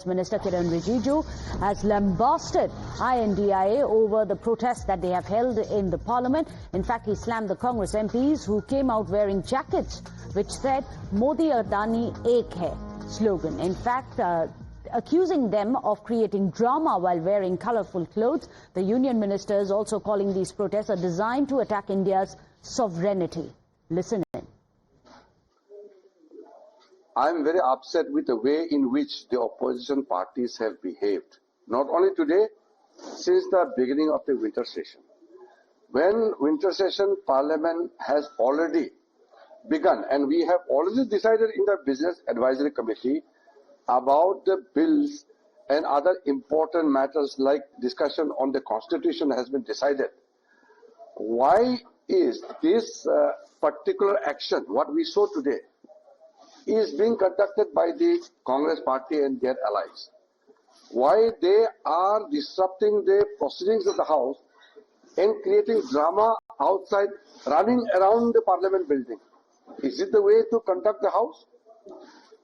Minister Kiren Rijiju has lambasted INDIA over the protests that they have held in the parliament. In fact, he slammed the Congress MPs who came out wearing jackets which said Modi Adani Ek Hai slogan. In fact, accusing them of creating drama while wearing colorful clothes. The union ministers also calling these protests are designed to attack India's sovereignty. Listen in. I am very upset with the way in which the opposition parties have behaved. Not only today, since the beginning of the winter session. When winter session, Parliament has already begun and we have already decided in the Business Advisory Committee about the bills and other important matters like discussion on the Constitution has been decided. Why is this particular action, what we saw today, is being conducted by the Congress party and their allies? Why they are disrupting the proceedings of the House and creating drama outside, running around the Parliament building? Is it the way to conduct the House?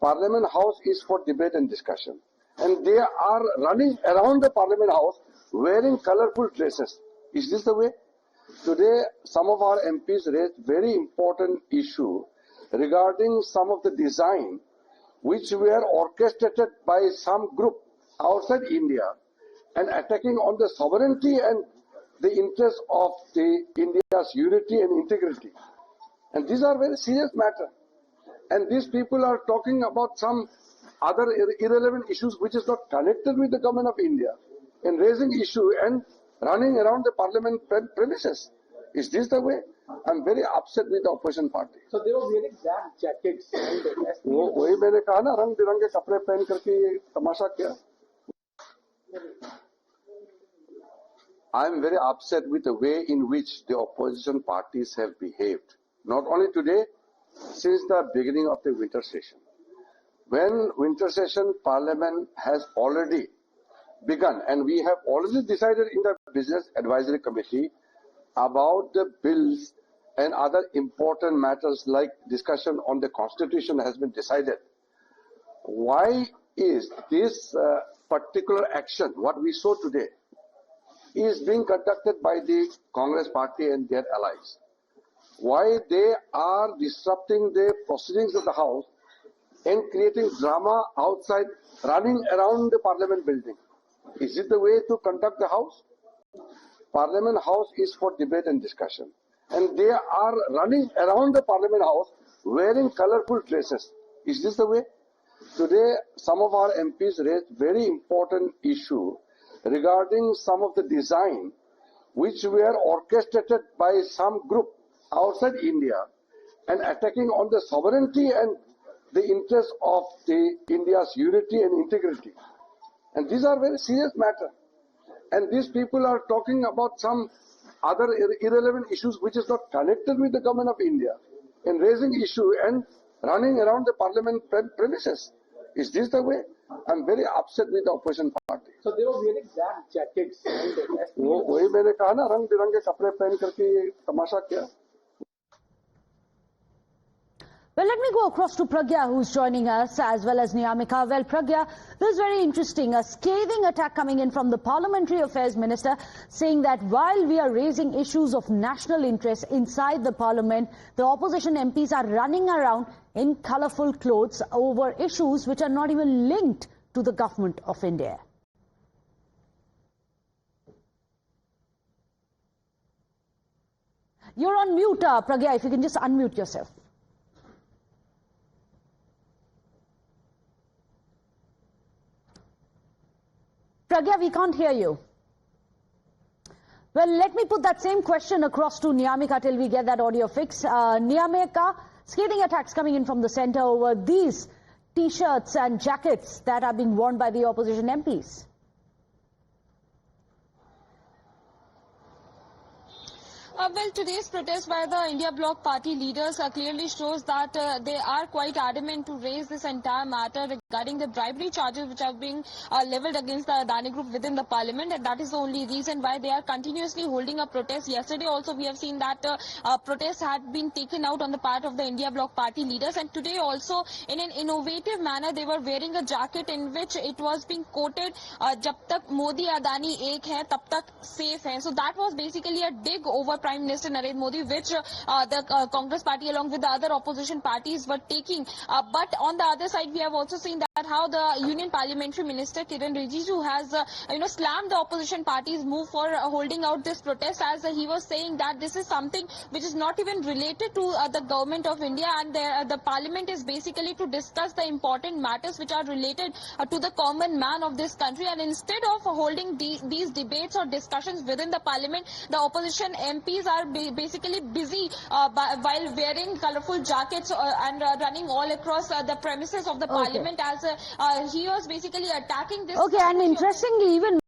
Parliament House is for debate and discussion. And they are running around the Parliament House wearing colorful dresses. Is this the way? Today, some of our MPs raised very important issue regarding some of the design which were orchestrated by some group outside India and attacking on the sovereignty and the interest of the India's unity and integrity. And these are very serious matters. And these people are talking about some other irrelevant issues which is not connected with the government of India and raising issue and running around the parliament premises. Is this the way? I'm very upset with the opposition party. So they were wearing black jackets. वही मैंने कहा ना, रंग बिरंगे कपड़े पहन करके ये तमाशा किया. I am very upset with the way in which the opposition parties have behaved. Not only today, since the beginning of the winter session. When winter session, Parliament has already begun and we have already decided in the Business Advisory Committee about the bills and other important matters like discussion on the Constitution has been decided. Why is this particular action, what we saw today, is being conducted by the Congress party and their allies? Why they are disrupting the proceedings of the House and creating drama outside, running around the Parliament building? Is it the way to conduct the House? Parliament House is for debate and discussion. And they are running around the Parliament House wearing colorful dresses. Is this the way? Today, some of our MPs raised very important issue regarding some of the design which were orchestrated by some group outside India and attacking on the sovereignty and the interest of the India's unity and integrity. And these are very serious matters. And these people are talking about some other irrelevant issues which is not connected with the government of India and raising issue and running around the parliament premises. Is this the way? I'm very upset with the opposition party. So they were wearing black jackets. वही मैंने कहा ना, रंग बिरंगे कपड़े पहन करके ये तमाशा किया. Well, let me go across to Pragya, who's joining us, as well as Niyamika. Well, Pragya, this is very interesting. A scathing attack coming in from the Parliamentary Affairs Minister, saying that while we are raising issues of national interest inside the Parliament, the opposition MPs are running around in colourful clothes over issues which are not even linked to the government of India. You're on mute, Pragya, if you can just unmute yourself. Pragya, we can't hear you. Well, let me put that same question across to Niyamika till we get that audio fix. Niyamika, scathing attacks coming in from the centre over these T-shirts and jackets that are being worn by the opposition MPs. Well, today's protest by the India Bloc party leaders clearly shows that they are quite adamant to raise this entire matter regarding the bribery charges which are being leveled against the Adani Group within the parliament, and that is the only reason why they are continuously holding a protest. Yesterday also we have seen that protests had been taken out on the part of the India Bloc party leaders, and today also in an innovative manner they were wearing a jacket in which it was being quoted, "Jab tak Modi Adani ek hai, tab tak safe hai." So that was basically a dig over Prime Minister Narendra Modi, which the Congress party along with the other opposition parties were taking. But on the other side, we have also seen that how the Union Parliamentary Minister Kiran Rijiju has slammed the opposition parties' move for holding out this protest, as he was saying that this is something which is not even related to the government of India, and the Parliament is basically to discuss the important matters which are related to the common man of this country. And instead of holding these debates or discussions within the Parliament, the opposition MPs are basically busy while wearing colorful jackets and running all across the premises of the Parliament, as he was basically attacking this. Okay, and interestingly, even